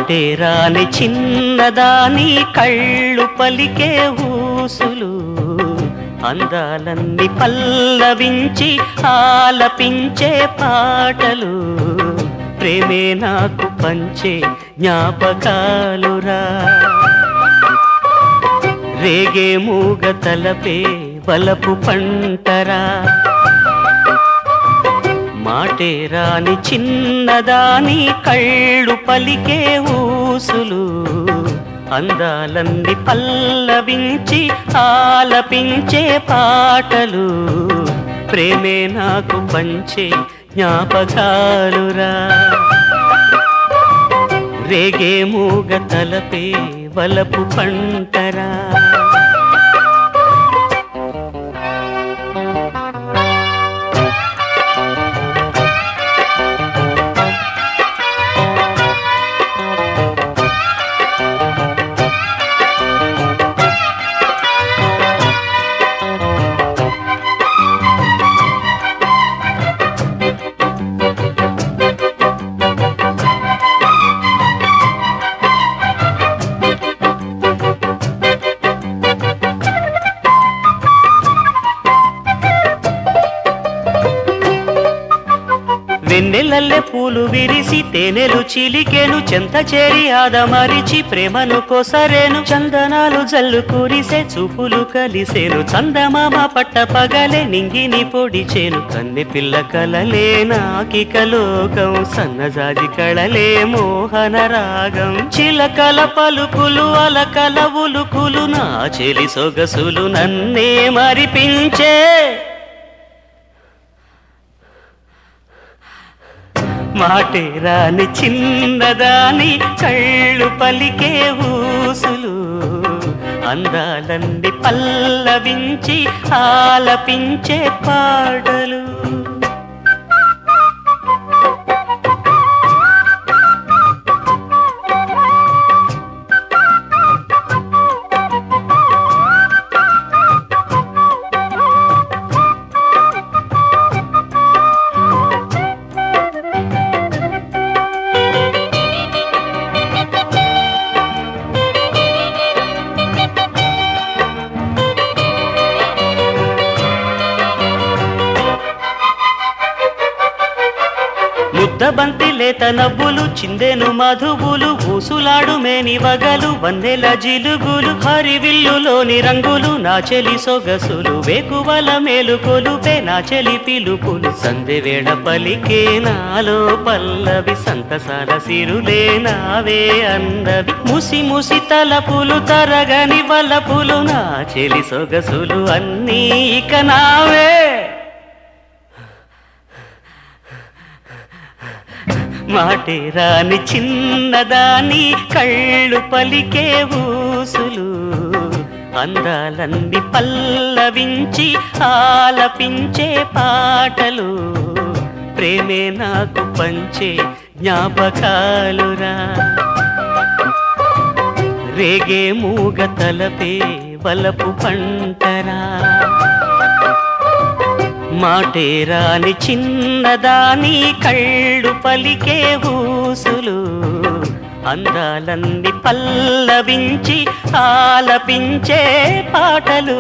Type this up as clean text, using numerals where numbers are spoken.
మాటే రాని చిన్నదాని కళ్ళు పలికే ఊసులు అందాలన్నీ పల్లవించి ఆలపించే పాటలు ప్రేమే నాకు పంచే జ్ఞాపకాలురా రేగే మూగ తలపే వలపు పంటరా మాటే రాని చిన్నదాని కళ్ళు పలికే ఊసులు అందాలన్నీ పల్లవించి ఆలపించే పాటలు ప్రేమే నాకు పంచే జ్ఞాపకాలురా రేగే మూగ తలపే వలపు పంటరా వెన్నెలల్లె పూలు విరిసి తేనెలు చిలికెను చెంత చేరి ఆదమరిచి ప్రేమను కొసరేను చందనాలు జల్లు కురిసే చూపులు కలిసేను చందమామ పట్ట పగలే నింగిని పొడిచేను కన్నె పిల్ల కలలే నాకిక లోకం సన్నజాజి కళలే మోహన రాగం చిలకల పలుకులు అలకల ఉలుకులు నా చెలి సొగసులు నన్నే మరిపించే మాటే రాని చిన్నదాని కళ్ళు పలికే ఊసులు అందాలన్నీ పల్లవించి ఆలపించే పాటలు ముద్దబంతి లేత నవ్వులు చిందెను మధువులు ఊసులాడు మేని వగలు వన్నెల జిలుగులు హరివిల్లులోని రంగులు నా చెలి సొగసులు వేకువల మేలుకొలుపే నా చెలి పిలుపులు సందెవేళ పలికే నాలో పల్లవి సంతసాల సిరులే నావే అందవి ముసి ముసి తలపులు తరగని వలపులు నా చెలి సొగసులు అన్నీ ఇక నావే మాటే రాని చిన్నదాని కళ్ళు పలికే ఊసులు అందాలన్నీ పల్లవించి ఆలపించే పాటలు ప్రేమే నాకు పంచే జ్ఞాపకాలురా రేగే మూగ తలపే వలపు పంటరా మాటే రాని చిన్నదాని కళ్ళు పలికే ఊసులు అందాలన్నీ పల్లవించి ఆలపించే పాటలు